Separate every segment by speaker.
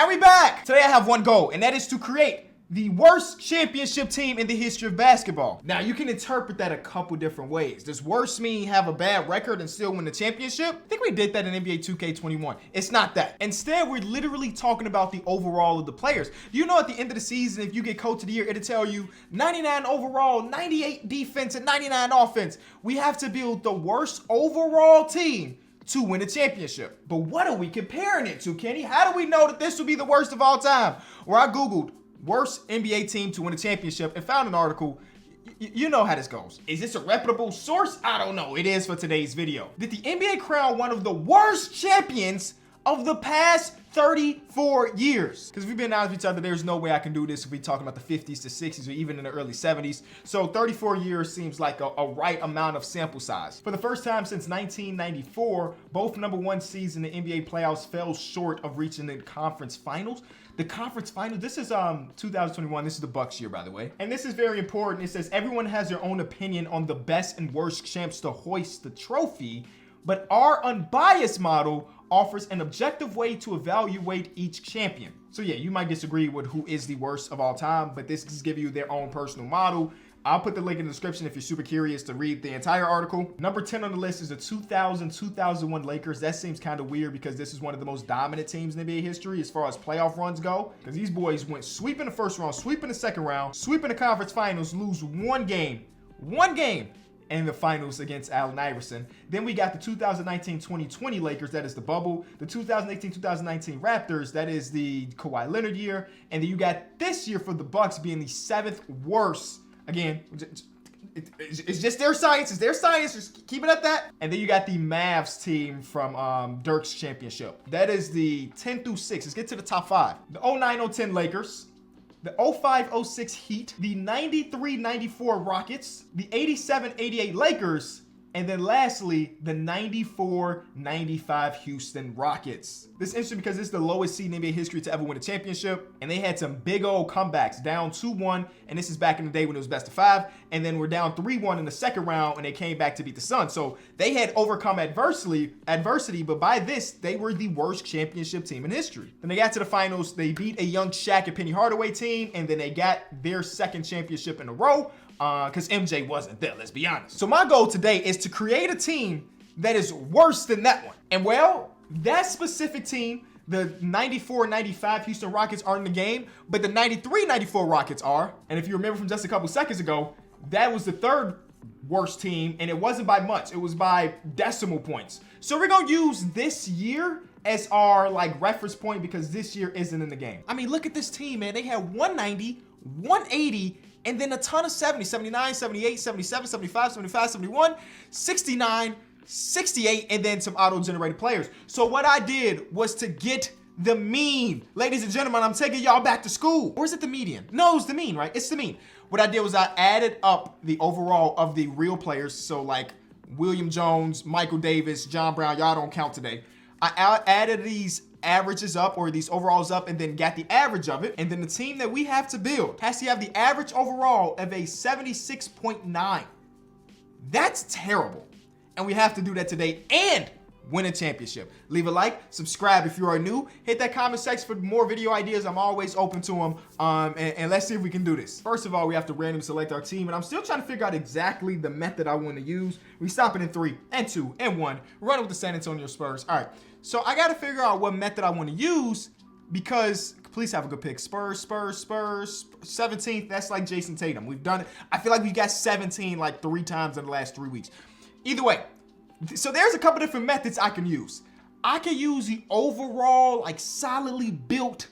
Speaker 1: And we back! Today I have one goal, and that is to create the worst championship team in the history of basketball. Now, you can interpret that a couple different ways. Does worst mean have a bad record and still win the championship? I think we did that in NBA 2K21. It's not that. Instead, we're literally talking about the overall of the players. Do you know at the end of the season, if you get coach of the year, it'll tell you 99 overall, 98 defense, and 99 offense. We have to build the worst overall team to win a championship. But what are we comparing it to, Kenny? How do we know that this will be the worst of all time? Where I Googled worst NBA team to win a championship and found an article. You know how this goes. Is this a reputable source? I don't know. It is for today's video. Did the NBA crown one of the worst champions of the past 34 years? Because if we've been honest with each other, there's no way I can do this if we're talking about the 50s to 60s or even in the early 70s. So 34 years seems like a right amount of sample size. For the first time since 1994, both number one seeds in the NBA playoffs fell short of reaching the conference finals. The conference finals, this is 2021, this is the Bucks year, by the way. And this is very important. It says everyone has their own opinion on the best and worst champs to hoist the trophy, but our unbiased model offers an objective way to evaluate each champion. So yeah, you might disagree with who is the worst of all time, but this is giving you their own personal model. I'll put the link in the description if you're super curious to read the entire article. Number 10 on the list is the 2000-2001 Lakers. That seems kind of weird because this is one of the most dominant teams in NBA history as far as playoff runs go. Because these boys went sweeping the first round, sweeping the second round, sweeping the conference finals, lose one game in the finals against Allen Iverson. Then we got the 2019-2020 Lakers, that is the bubble. The 2018-2019 Raptors, that is the Kawhi Leonard year. And then you got this year for the Bucks being the 7th worst. Again, it's just their science. It's their science. Just keep it at that. And then you got the Mavs team from Dirk's championship. That is the 10 through 6. Let's get to the top 5. The 09-010 Lakers, the 05-06 Heat, the 93-94 Rockets, the 87-88 Lakers, and then lastly, the 94-95 Houston Rockets. This is interesting because this is the lowest seed in NBA history to ever win a championship. And they had some big old comebacks, down 2-1. And this is back in the day when it was best of 5. And then we're down 3-1 in the second round and they came back to beat the Suns. So they had overcome adversity, but by this, they were the worst championship team in history. Then they got to the finals. They beat a young Shaq and Penny Hardaway team. And then they got their second championship in a row. Because MJ wasn't there, let's be honest. So my goal today is to create a team that is worse than that one. And well, that specific team, the 94-95 Houston Rockets aren't in the game, but the 93-94 Rockets are. And if you remember from just a couple seconds ago, that was the third worst team, and it wasn't by much. It was by decimal points. So we're gonna use this year as our reference point because this year isn't in the game. I mean, look at this team, man. They had 190, 180, and then a ton of 70, 79, 78, 77, 75, 75, 71, 69, 68, and then some auto-generated players. So what I did was to get the mean. Ladies and gentlemen, I'm taking y'all back to school. Or is it the median? No, it's the mean, right? It's the mean. What I did was I added up the overall of the real players. So like William Jones, Michael Davis, John Brown, y'all don't count today. I added these averages up or these overalls up and then got the average of it. And then the team that we have to build has to have the average overall of a 76.9. That's terrible. And we have to do that today and win a championship. Leave a like, subscribe if you are new, hit that comment section for more video ideas. I'm always open to them. And let's see if we can do this. First of all, we have to randomly select our team, and I'm still trying to figure out exactly the method I want to use. We stop it in 3 and 2 and 1. Run it with the San Antonio Spurs. All right, so I got to figure out what method I want to use because please have a good pick. Spurs, 17th. That's like Jason Tatum. We've done it. I feel like we got 17 like 3 times in the last 3 weeks. Either way, so there's a couple different methods I can use. I can use the overall, like solidly built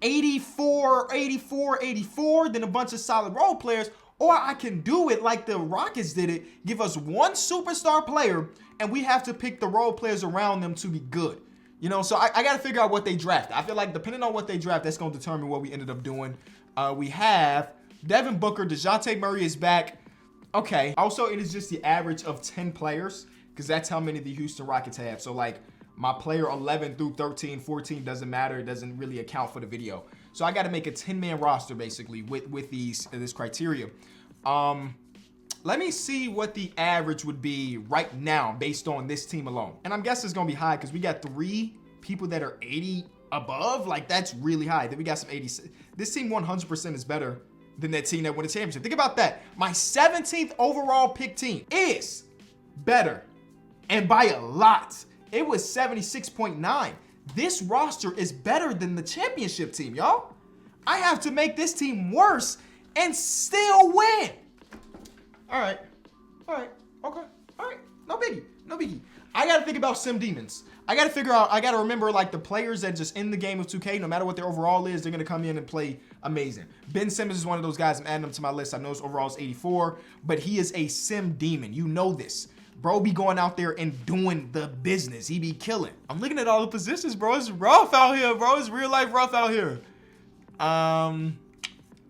Speaker 1: 84, then a bunch of solid role players, or I can do it like the Rockets did it, give us one superstar player, and we have to pick the role players around them to be good. You know, so I got to figure out what they draft. I feel like depending on what they draft, that's going to determine what we ended up doing. We have Devin Booker, DeJounte Murray is back. Okay. Also, it is just the average of 10 players because that's how many the Houston Rockets have. So, like, my player 11 through 13, 14 doesn't matter. It doesn't really account for the video. So, I got to make a 10-man roster, basically, with this criteria. Let me see what the average would be right now based on this team alone. And I'm guessing it's going to be high because we got 3 people that are 80 above, like that's really high. Then we got some 86. This team 100% is better than that team that won the championship. Think about that. My 17th overall pick team is better, and by a lot. It was 76.9. This roster is better than the championship team, y'all. I have to make this team worse and still win. All right, okay, all right, no biggie. I gotta think about sim demons. I gotta remember like the players that just in the game of 2K, no matter what their overall is, they're gonna come in and play amazing. Ben Simmons is one of those guys. I'm adding him to my list. I know his overall is 84, but he is a sim demon. You know this. Bro be going out there and doing the business. He be killing. I'm looking at all the positions, bro. It's rough out here, bro. It's real life rough out here.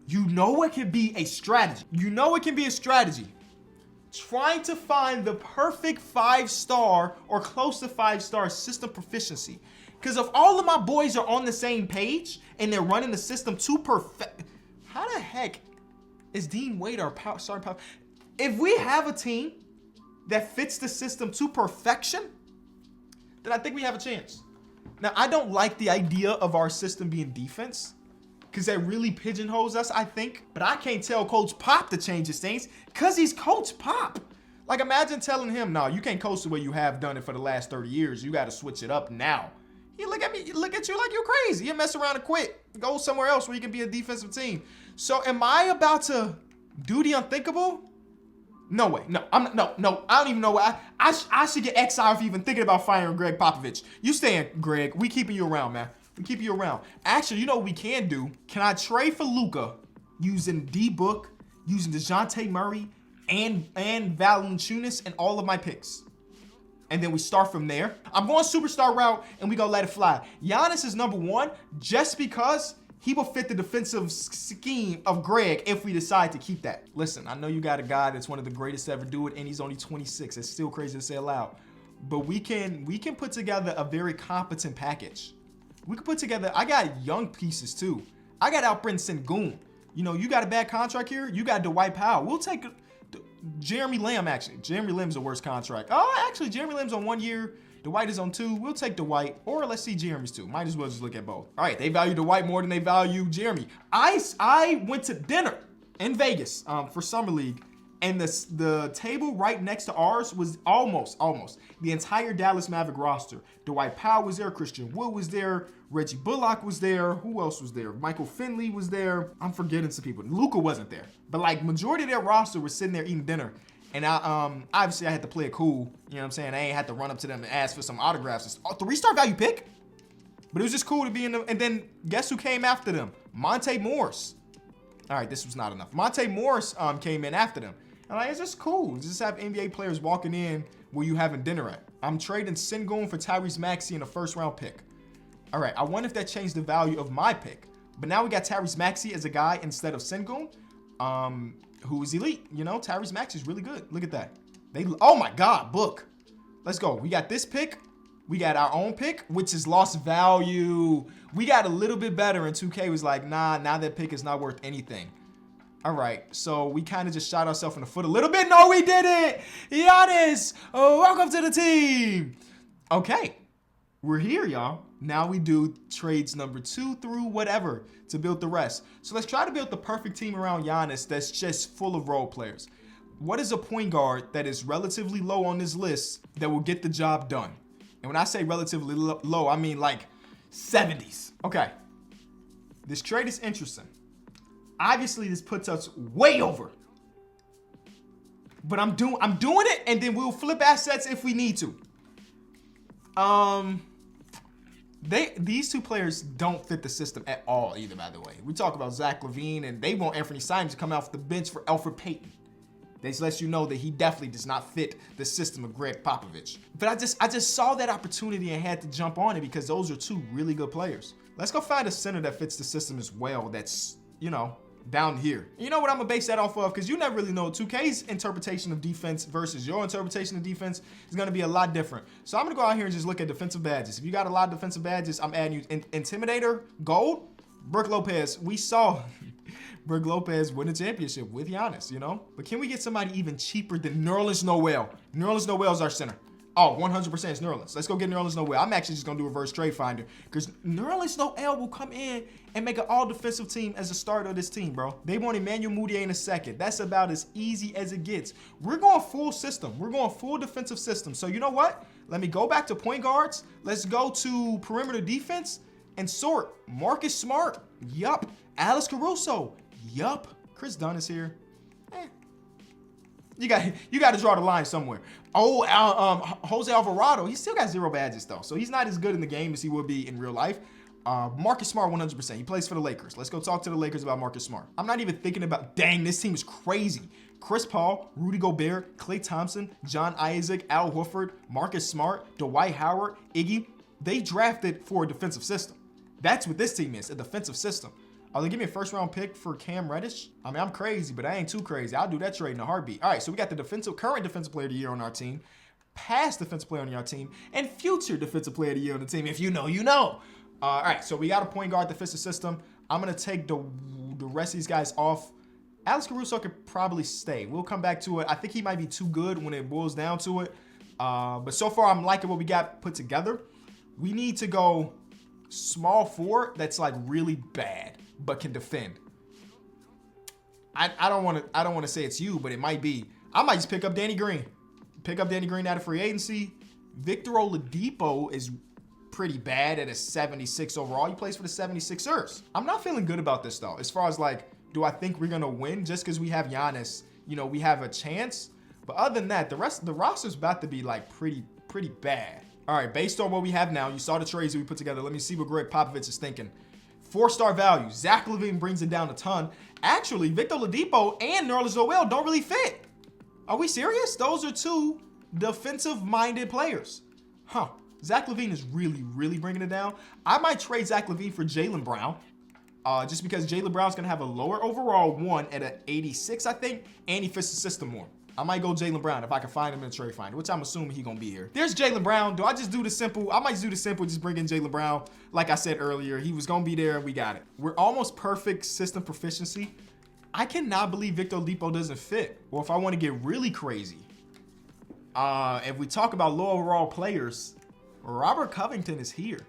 Speaker 1: You know it can be a strategy. Trying to find the perfect 5-star or close to 5-star system proficiency. Because if all of my boys are on the same page and they're running the system to perfect, how the heck is Dean Wade our starting power? If we have a team that fits the system to perfection, then I think we have a chance. Now, I don't like the idea of our system being defense, because that really pigeonholes us, I think. But I can't tell Coach Pop to change his things, because he's Coach Pop. Like, imagine telling him, no, you can't coach the way you have done it for the last 30 years. You got to switch it up now. He look at me, look at you like you're crazy. You mess around and quit. Go somewhere else where you can be a defensive team. So am I about to do the unthinkable? No way. No, I don't even know why. I should get exiled for even thinking about firing Greg Popovich. You staying, Greg. We keeping you around, man. We keep you around. Actually, you know what we can do? Can I trade for Luka using D-Book, using DeJounte Murray, and Valanciunas and all of my picks? And then we start from there. I'm going superstar route, and we gonna let it fly. Giannis is number one just because he will fit the defensive scheme of Greg if we decide to keep that. Listen, I know you got a guy that's one of the greatest to ever do it, and he's only 26. It's still crazy to say aloud. But we can put together a very competent package. We can put together, I got young pieces too. I got Alperen Sengun. You know, you got a bad contract here. You got Dwight Powell. We'll take Jeremy Lamb, actually. Jeremy Lamb's the worst contract. Oh, actually, Jeremy Lamb's on 1 year. Dwight is on 2. We'll take Dwight, or let's see Jeremy's 2. Might as well just look at both. All right, they value Dwight more than they value Jeremy. I went to dinner in Vegas for Summer League, and the table right next to ours was almost the entire Dallas Maverick roster. Dwight Powell was there, Christian Wood was there, Reggie Bullock was there. Who else was there? Michael Finley was there. I'm forgetting some people. Luka wasn't there, but like majority of their roster was sitting there eating dinner. And obviously I had to play it cool. You know what I'm saying? I ain't had to run up to them and ask for some autographs. It's a 3-star value pick. But it was just cool to be in them. And then guess who came after them? Monte Morris. All right, this was not enough. Monte Morris came in after them. And like, it's just cool. Just have NBA players walking in where you having dinner at. I'm trading Sengun for Tyrese Maxey in a 1st-round pick. All right, I wonder if that changed the value of my pick. But now we got Tyrese Maxey as a guy instead of Sengun. Who is elite, you know? Tyrese Maxey is really good. Look at that. Oh my God, book. Let's go. We got this pick. We got our own pick, which is lost value. We got a little bit better, and 2K was like, nah, now that pick is not worth anything. All right, so we kind of just shot ourselves in the foot a little bit. No, we didn't. Giannis, welcome to the team. Okay, we're here, y'all. Now we do trades number 2 through whatever to build the rest. So let's try to build the perfect team around Giannis that's just full of role players. What is a point guard that is relatively low on this list that will get the job done? And when I say relatively low, I mean like 70s. Okay, this trade is interesting. Obviously, this puts us way over. But I'm doing it, and then we'll flip assets if we need to. These two players don't fit the system at all either, by the way. We talk about Zach LaVine, and they want Anthony Simons to come off the bench for Elfrid Payton. They just let you know that he definitely does not fit the system of Greg Popovich. But I just saw that opportunity and had to jump on it because those are two really good players. Let's go find a center that fits the system as well that's, you know, down here. You know what I'm gonna base that off of? Because you never really know. 2K's interpretation of defense versus your interpretation of defense is gonna be a lot different. So I'm gonna go out here and just look at defensive badges. If you got a lot of defensive badges, I'm adding you Intimidator, Gold, Brook Lopez. We saw Brook Lopez win a championship with Giannis, you know? But can we get somebody even cheaper than Nerlens Noel? Nerlens Noel is our center. Oh, 100% it's Nerlens. Let's go get Nerlens Noel. I'm actually just going to do reverse trade finder because Nerlens Noel will come in and make an all-defensive team as the starter of this team, bro. They want Emmanuel Mudiay in a second. That's about as easy as it gets. We're going full system. We're going full defensive system. So you know what? Let me go back to point guards. Let's go to perimeter defense and sort. Marcus Smart. Yup. Alex Caruso. Yup. Chris Dunn is here. You got to draw the line somewhere. Oh, Jose Alvarado, he still got 0 badges though, so he's not as good in the game as he would be in real life. Marcus Smart, 100%. He plays for the Lakers. Let's go talk to the Lakers about Marcus Smart. I'm not even thinking about, dang, this team is crazy. Chris Paul, Rudy Gobert, Klay Thompson, John Isaac, Al Horford, Marcus Smart, Dwight Howard, Iggy. They drafted for a defensive system. That's what this team is, a defensive system. Oh, they give me a first-round pick for Cam Reddish? I mean, I'm crazy, but I ain't too crazy. I'll do that trade in a heartbeat. All right, so we got the current defensive player of the year on our team, past defensive player on our team, and future defensive player of the year on the team. If you know, you know. All right, so we got a point guard defensive system. I'm going to take the rest of these guys off. Alex Caruso could probably stay. We'll come back to it. I think he might be too good when it boils down to it. But so far, I'm liking what we got put together. We need to go small forward that's like really bad but can defend. I don't want to say it's you, but it might be. I might just pick up Danny Green. Pick up Danny Green out of free agency. Victor Oladipo is pretty bad at a 76 overall. He plays for the 76ers. I'm not feeling good about this though. As far as like, do I think we're gonna win just because we have Giannis? You know, we have a chance. But other than that, the rest of the roster's about to be like pretty bad. All right, based on what we have now, you saw the trades that we put together. Let me see what Greg Popovich is thinking. 4-star value. Zach LaVine brings it down a ton. Actually, Victor Oladipo and Nerlens Noel don't really fit. Are we serious? Those are two defensive-minded players. Huh. Zach LaVine is really bringing it down. I might trade Zach LaVine for Jaylen Brown. Just because Jaylen Brown's going to have a lower overall one at an 86, I think, and he fits the system more. I might go Jaylen Brown if I can find him in a trade finder, which I'm assuming he's going to be here. There's Jaylen Brown. Do I just do the simple? I might just do the simple, just bring in Jaylen Brown. Like I said earlier, he was going to be there and we got it. We're almost perfect system proficiency. I cannot believe Victor Oladipo doesn't fit. Or if I want to get really crazy, if we talk about low overall players, Robert Covington is here.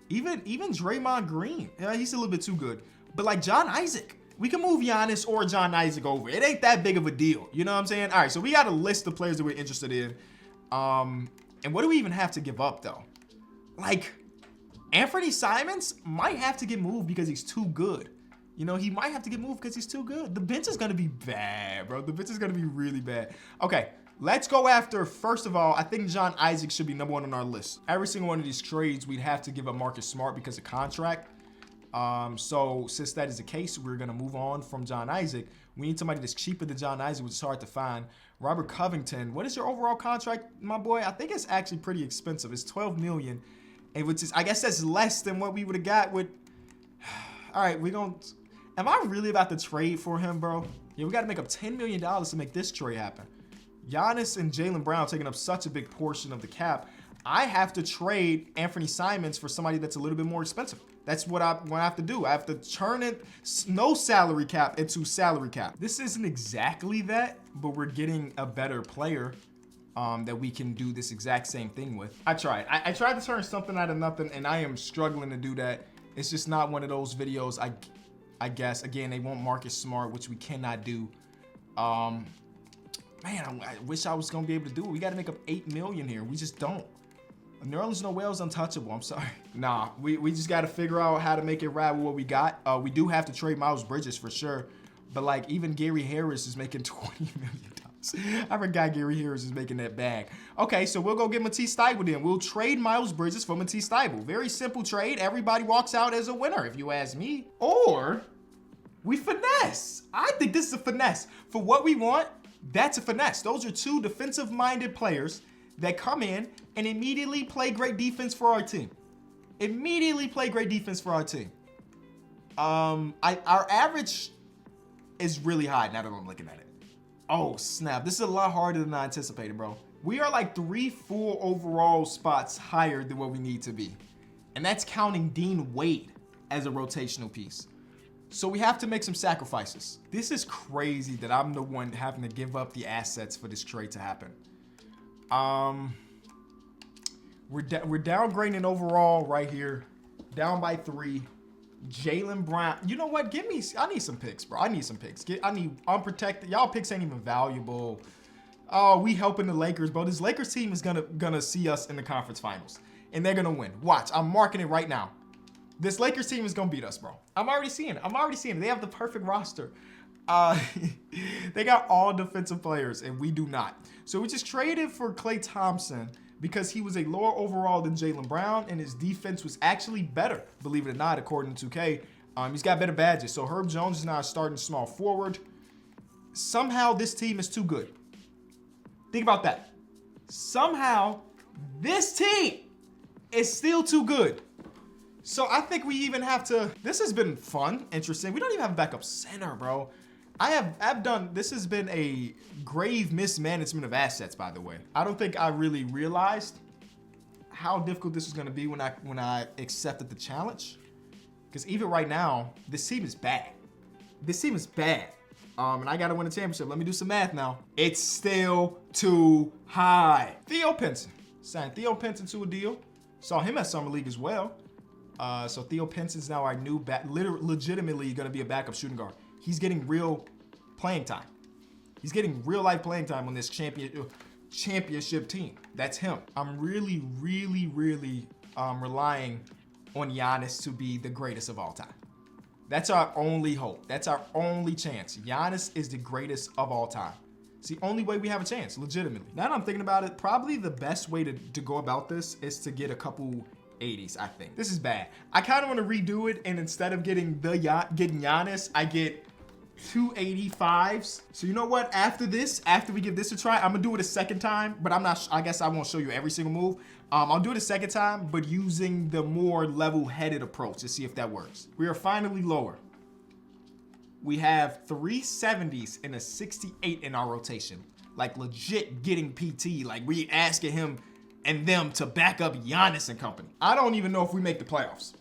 Speaker 1: Even Draymond Green. Yeah, he's a little bit too good. But like John Isaac. We can move Giannis or John Isaac over. It ain't that big of a deal. You know what I'm saying? All right, so we got a list of players that we're interested in. And what do we even have to give up, though? Like, Anthony Simons might have to get moved because he's too good. You know, he might have to get moved because he's too good. The bench is going to be bad, bro. The bench is going to be really bad. Okay, let's go after, first of all, I think John Isaac should be #1 on our list. Every single one of these trades, we'd have to give up Marcus Smart because of contract. So since that is the case, we're going to move on from John Isaac. We need somebody that's cheaper than John Isaac, which is hard to find. Robert Covington, what is your overall contract, my boy? I think it's actually pretty expensive. It's $12 million, and which is, I guess that's less than what we would have got with. All right, am I really about to trade for him, bro? Yeah, we got to make up $10 million to make this trade happen. Giannis and Jaylen Brown taking up such a big portion of the cap. I have to trade Anthony Simons for somebody that's a little bit more expensive. That's what I have to do. I have to turn it, no salary cap into salary cap. This isn't exactly that, but we're getting a better player that we can do this exact same thing with. I tried. I tried to turn something out of nothing, and I am struggling to do that. It's just not one of those videos, I guess. Again, they want Marcus Smart, which we cannot do. Man, I wish I was going to be able to do it. We got to make up $8 million here. We just don't. Nerlens Noel's untouchable. I'm sorry. Nah, we just got to figure out how to make it right with what we got. We do have to trade Miles Bridges for sure. But like even Gary Harris is making $20 million. I forgot Gary Harris is making that bag. Okay, so we'll go get Matisse Thybulle then. We'll trade Miles Bridges for Matisse Thybulle. Very simple trade. Everybody walks out as a winner, if you ask me. Or we finesse. I think this is a finesse. For what we want, that's a finesse. Those are two defensive-minded players that come in and immediately play great defense for our team. Immediately play great defense for our team. Our average is really high now that I'm looking at it. Oh, snap. This is a lot harder than I anticipated, bro. We are like 3 full overall spots higher than what we need to be. And that's counting Dean Wade as a rotational piece. So we have to make some sacrifices. This is crazy that I'm the one having to give up the assets for this trade to happen. We're downgrading overall right here. Down by 3. Jaylen Brown. You know what? I need some picks, bro. I need some picks. I need unprotected. Y'all picks ain't even valuable. Oh, we helping the Lakers, bro. This Lakers team is gonna see us in the conference finals. And they're gonna win. Watch. I'm marking it right now. This Lakers team is gonna beat us, bro. I'm already seeing it. They have the perfect roster. They got all defensive players, and we do not. So we just traded for Klay Thompson because he was a lower overall than Jaylen Brown, and his defense was actually better, believe it or not, according to 2K. He's got better badges. So Herb Jones is now starting small forward. Somehow this team is too good. Think about that. Somehow this team is still too good. So I think we even have to, this has been fun, interesting. We don't even have a backup center, bro. This has been a grave mismanagement of assets, by the way. I don't think I really realized how difficult this was gonna be when I accepted the challenge. Because even right now, this team is bad. And I gotta win a championship. Let me do some math now. It's still too high. Theo Pinson. Signed Theo Pinson to a deal. Saw him at Summer League as well. So Theo Pinson's now our new legitimately gonna be a backup shooting guard. He's getting real playing time. He's getting real life playing time on this championship team. That's him. I'm really relying on Giannis to be the greatest of all time. That's our only hope. That's our only chance. Giannis is the greatest of all time. It's the only way we have a chance, legitimately. Now that I'm thinking about it, probably the best way to go about this is to get a couple 80s, I think. This is bad. I kind of want to redo it, and instead of getting Giannis, I get 285s. So you know what? After we give this a try, I'm gonna do it a second time, but I guess I won't show you every single move. I'll do it a second time, but using the more level-headed approach to see if that works. We are finally lower. We have 3 70s and a 68 in our rotation. Like legit getting PT. Like we asking him and them to back up Giannis and company. I don't even know if we make the playoffs.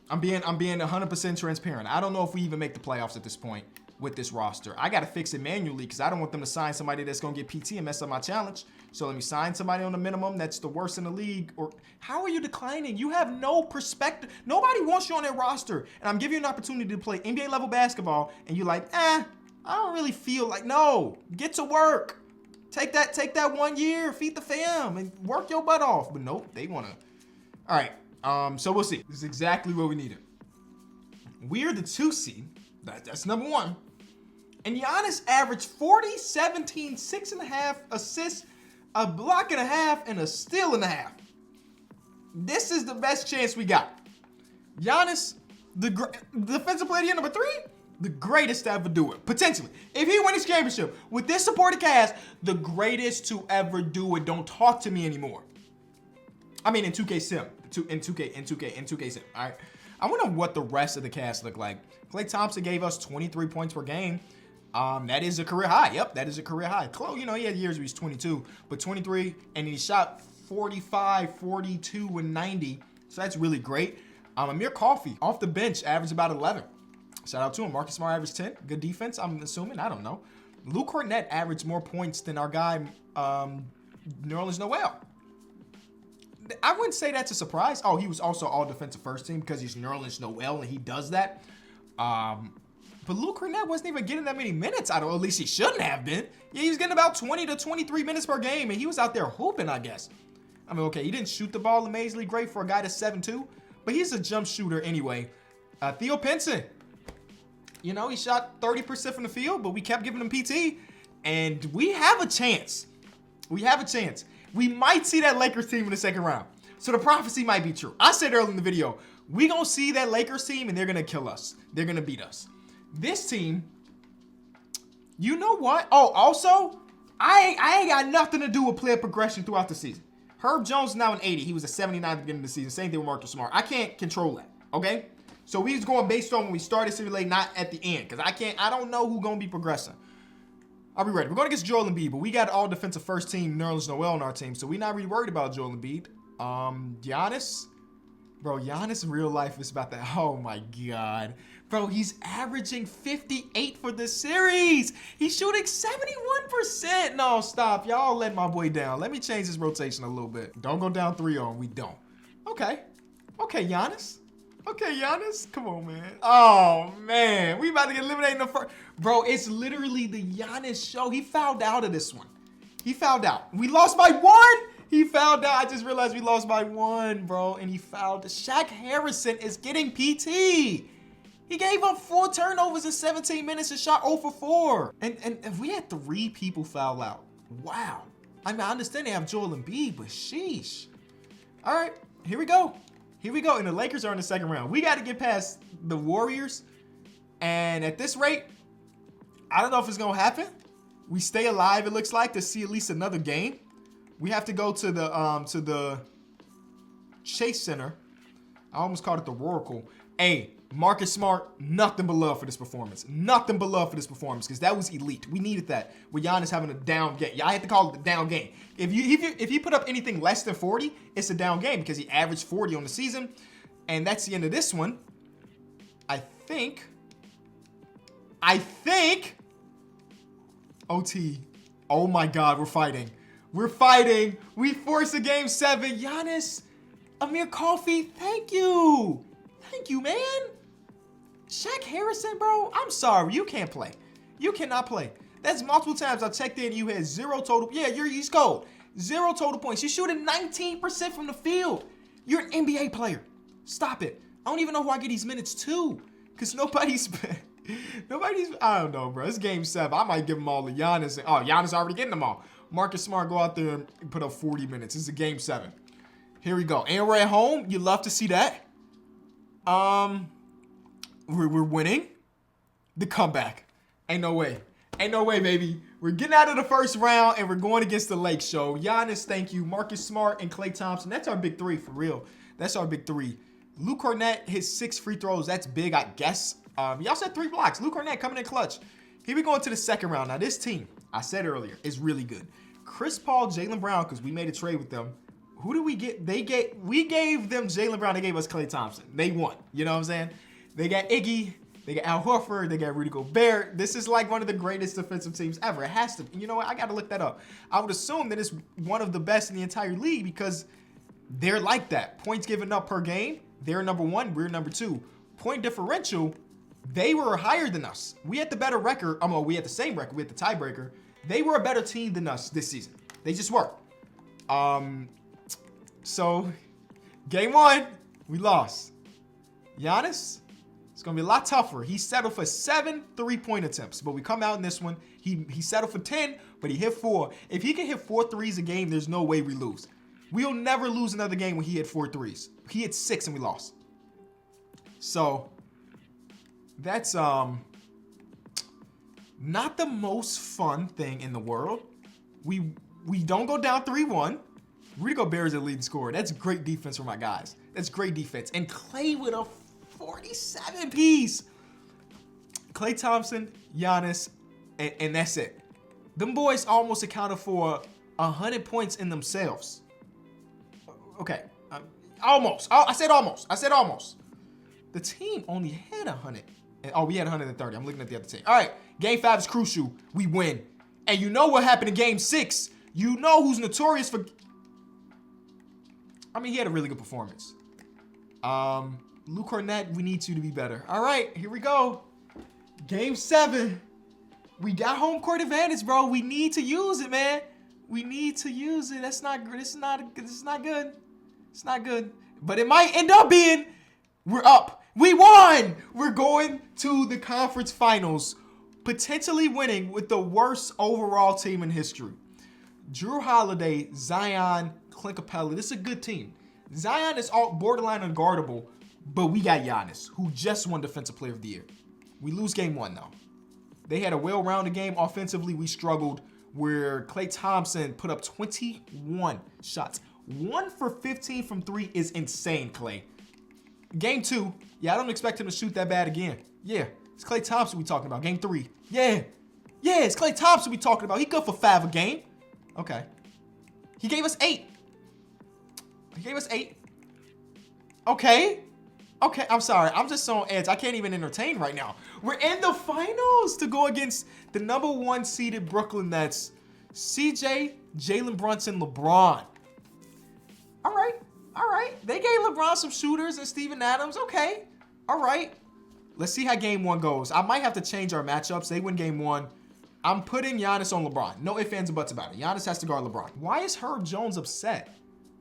Speaker 1: I'm being 100% transparent. I don't know if we even make the playoffs at this point with this roster. I gotta fix it manually because I don't want them to sign somebody that's gonna get PT and mess up my challenge. So let me sign somebody on the minimum that's the worst in the league. Or how are you declining? You have no perspective. Nobody wants you on their roster. And I'm giving you an opportunity to play NBA level basketball and you're like, I don't really feel like, no, get to work. Take that 1 year, feed the fam, and work your butt off. But nope, they wanna. All right, so we'll see. This is exactly what we needed. We're the 2 seed. That's number 1. And Giannis averaged 40, 17, 6.5 assists, a block and a half, and a steal and a half. This is the best chance we got. Giannis, the defensive player of the year, number 3, the greatest to ever do it, potentially. If he wins this championship with this supported cast, the greatest to ever do it. Don't talk to me anymore. I mean, in 2K Sim, in 2K Sim. All right. I wonder what the rest of the cast look like. Klay Thompson gave us 23 points per game. That is a career high. Yep, that is a career high. Chloe, he had years where he's 22, but 23, and he shot 45, 42, and 90. So that's really great. Amir Coffey, off the bench, averaged about 11. Shout out to him. Marcus Smart averaged 10. Good defense, I'm assuming. I don't know. Lou Cornett averaged more points than our guy, Nerlens Noel. I wouldn't say that's a surprise. Oh, he was also all defensive first team because he's Nerlens Noel and he does that. But Lou Cornett wasn't even getting that many minutes out of, at least he shouldn't have been. Yeah, he was getting about 20 to 23 minutes per game, and he was out there hooping, I guess. I mean, okay, he didn't shoot the ball amazingly great for a guy that's 7'2", but he's a jump shooter anyway. Theo Pinson, he shot 30% from the field, but we kept giving him PT, and we have a chance. We might see that Lakers team in the second round. So the prophecy might be true. I said earlier in the video, we gonna see that Lakers team, and they're gonna kill us. They're gonna beat us. This team, you know what? Oh, also, I ain't got nothing to do with player progression throughout the season. Herb Jones is now an 80. He was a 79 at the beginning of the season. Same thing with Marcus Smart. I can't control that, okay? So we just going based on when we started simulating, not at the end, because I don't know who's gonna be progressing. I'll be ready. We're going against Joel Embiid, but we got all defensive first team Nerlens Noel on our team, so we're not really worried about Joel Embiid. Giannis, Bro, Giannis in real life is about that. Oh my God. Bro, he's averaging 58 for the series. He's shooting 71%. No, stop. Y'all let my boy down. Let me change his rotation a little bit. Don't go down 3-0. We don't. Okay. Okay, Giannis. Okay, Giannis. Come on, man. Oh, man. We about to get eliminated in the first. Bro, it's literally the Giannis show. He fouled out of this one. He fouled out. We lost by 1. He fouled out. I just realized we lost by 1, bro. And he fouled. Shaq Harrison is getting PT. He gave up 4 turnovers in 17 minutes and shot 0 for 4. And we had 3 people foul out. Wow. I mean, I understand they have Joel Embiid, but sheesh. All right, here we go. Here we go. And the Lakers are in the second round. We got to get past the Warriors. And at this rate, I don't know if it's going to happen. We stay alive, it looks like, to see at least another game. We have to go to the Chase Center. I almost called it the Roracle. Hey, Marcus Smart, nothing but love for this performance. Nothing but love for this performance, because that was elite. We needed that with Giannis having a down game. Yeah, I had to call it the down game. If you put up anything less than 40, it's a down game because he averaged 40 on the season. And that's the end of this one. I think OT. Oh my God, we're fighting. We're fighting. We force a game 7. Giannis, Amir Coffey, thank you. Thank you, man. Shaq Harrison, bro, I'm sorry. You can't play. You cannot play. That's multiple times I checked in. You had 0 total. Yeah, you're East Coast. 0 total points. You're shooting 19% from the field. You're an NBA player. Stop it. I don't even know who I get these minutes to, because nobody's, I don't know, bro. It's game 7. I might give them all to Giannis. Oh, Giannis already getting them all. Marcus Smart, go out there and put up 40 minutes. This is a game 7. Here we go. And we're at home. You love to see that. We're winning. The comeback. Ain't no way. Ain't no way, baby. We're getting out of the first round, and we're going against the Lake Show. Giannis, thank you. Marcus Smart and Klay Thompson. That's our big 3, for real. That's our big 3. Luke Cornett hit 6 free throws. That's big, I guess. He also had 3 blocks. Luke Cornett coming in clutch. Here we go into the second round. Now, this team, I said earlier, is really good. Chris Paul, Jaylen Brown, because we made a trade with them. Who did we get? We gave them Jaylen Brown. They gave us Klay Thompson. They won. You know what I'm saying? They got Iggy. They got Al Horford. They got Rudy Gobert. This is like one of the greatest defensive teams ever. It has to. You know what? I got to look that up. I would assume that it's one of the best in the entire league because they're like that. Points given up per game, they're number 1. We're number 2. Point differential, they were higher than us. We had the better record. We had the same record. We had the tiebreaker. They were a better team than us this season. They just were. So, game 1, we lost. Giannis, it's going to be a lot tougher. He settled for 7 3-point attempts, but we come out in this one. He settled for 10, but he hit 4. If he can hit 4 threes a game, there's no way we lose. We'll never lose another game when he hit 4 threes. He hit 6 and we lost. So, that's not the most fun thing in the world. We don't go down 3-1. Rudy Gobert is a leading scorer. That's great defense for my guys. That's great defense. And Klay with a 47 piece. Klay Thompson, Giannis, and that's it. Them boys almost accounted for 100 points in themselves. Okay, almost. I said almost. The team only had 100. We had 130. I'm looking at the other team. All right, game 5 is crucial. We win. And you know what happened in game 6. You know who's notorious for... he had a really good performance. Luke Cornett, we need you to be better. All right, here we go. Game 7. We got home court advantage, bro. We need to use it, man. We need to use it. That's not good. This is not good. It's not good. But it might end up being, we're up. We won. We're going to the conference finals, potentially winning with the worst overall team in history. Drew Holiday, Zion, Clint Capella. This is a good team. Zion is all borderline unguardable, but we got Giannis, who just won Defensive Player of the Year. We lose game 1, though. They had a well-rounded game. Offensively, we struggled, where Klay Thompson put up 21 shots. 1 for 15 from 3 is insane, Klay. Game 2, I don't expect him to shoot that bad again. Yeah, it's Klay Thompson we talking about. Game 3, yeah, it's Klay Thompson we talking about. He good for 5 a game. Okay. He gave us 8. Okay. Okay, I'm sorry. I'm just on edge. I can't even entertain right now. We're in the finals to go against the #1 seeded Brooklyn Nets. CJ, Jalen Brunson, LeBron. All right. All right. They gave LeBron some shooters and Steven Adams. Okay. All right. Let's see how game 1 goes. I might have to change our matchups. They win game 1. I'm putting Giannis on LeBron. No ifs, ands, or buts about it. Giannis has to guard LeBron. Why is Herb Jones upset?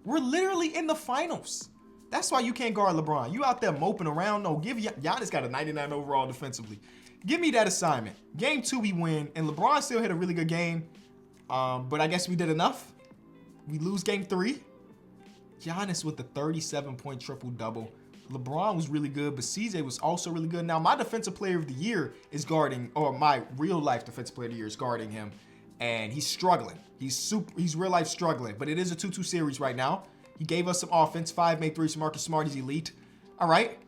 Speaker 1: We're literally in the finals. That's why you can't guard LeBron. You out there moping around. No, Giannis got a 99 overall defensively. Give me that assignment. Game 2, we win. And LeBron still had a really good game. But I guess we did enough. We lose game 3. Giannis with the 37-point triple-double. LeBron was really good, but CJ was also really good. Now, my defensive player of the year is guarding, or my real-life defensive player of the year is guarding him. And he's struggling. He's real-life struggling. But it is a 2-2 series right now. He gave us some offense. 5 made 3s. Marcus Smart is elite. All right.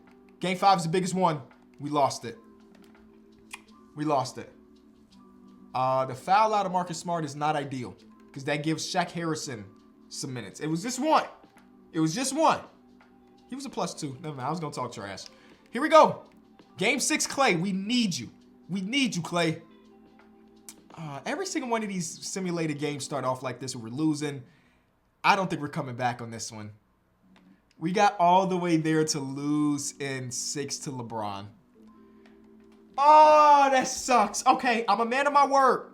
Speaker 1: Game 5 is the biggest one. We lost it. We lost it. The foul out of Marcus Smart is not ideal because that gives Shaq Harrison some minutes. It was just one. It was just one. He was a +2. Never mind. I was going to talk trash. Here we go. Game 6, Clay. We need you. We need you, Clay. Every single one of these simulated games start off like this where we're losing. I don't think we're coming back on this one. We got all the way there to lose in 6 to LeBron. Oh, that sucks. Okay, I'm a man of my word.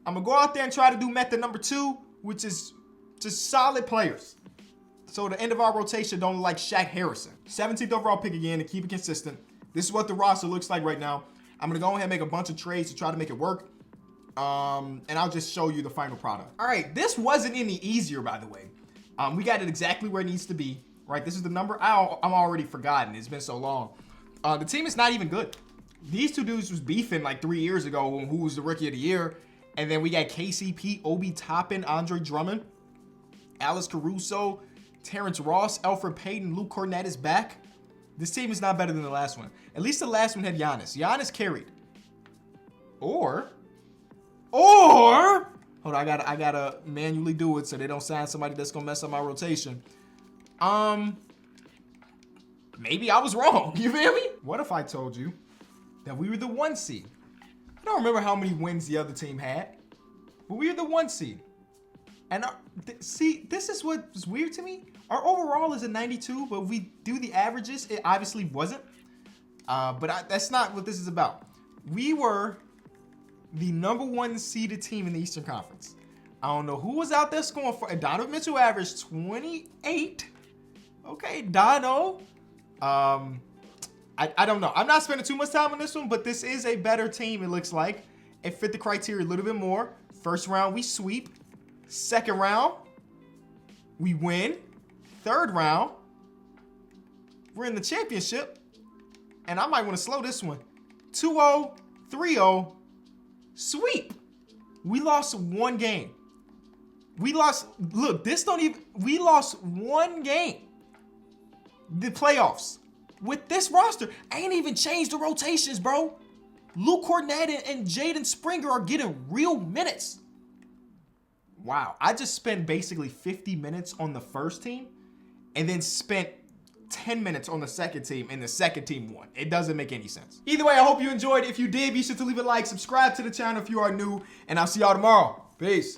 Speaker 1: I'm going to go out there and try to do method number 2, which is just solid players. So the end of our rotation don't look like Shaq Harrison. 17th overall pick again to keep it consistent. This is what the roster looks like right now. I'm going to go ahead and make a bunch of trades to try to make it work. And I'll just show you the final product. All right, this wasn't any easier, by the way. We got it exactly where it needs to be, right? This is the number. I'm already forgotten. It's been so long. The team is not even good. These two dudes was beefing like 3 years ago who was the rookie of the year. And then we got KCP, Obi Toppin, Andre Drummond, Alex Caruso, Terrence Ross, Alfred Payton, Luke Cornett is back. This team is not better than the last one. At least the last one had Giannis. Giannis carried. Or, hold on, I gotta manually do it so they don't sign somebody that's gonna mess up my rotation. Maybe I was wrong. You feel me? What if I told you that we were the 1 seed? I don't remember how many wins the other team had, but we were the 1 seed. And see, this is what was weird to me. Our overall is a 92, but if we do the averages, it obviously wasn't. That's not what this is about. We were the #1 seeded team in the Eastern Conference. I don't know who was out there scoring for. Donovan Mitchell averaged 28. Okay, Dono. I don't know. I'm not spending too much time on this one, but this is a better team, it looks like. It fit the criteria a little bit more. First round, we sweep. Second round, we win. Third round, we're in the championship. And I might want to slow this one. 2-0, 3-0, sweep. We lost 1 game. We lost 1 game. The playoffs. With this roster, I ain't even changed the rotations, bro. Luke Cornett and Jaden Springer are getting real minutes. Wow, I just spent basically 50 minutes on the first team and then spent 10 minutes on the second team, and the second team won. It doesn't make any sense. Either way, I hope you enjoyed. If you did, be sure to leave a like, subscribe to the channel if you are new, and I'll see y'all tomorrow. Peace.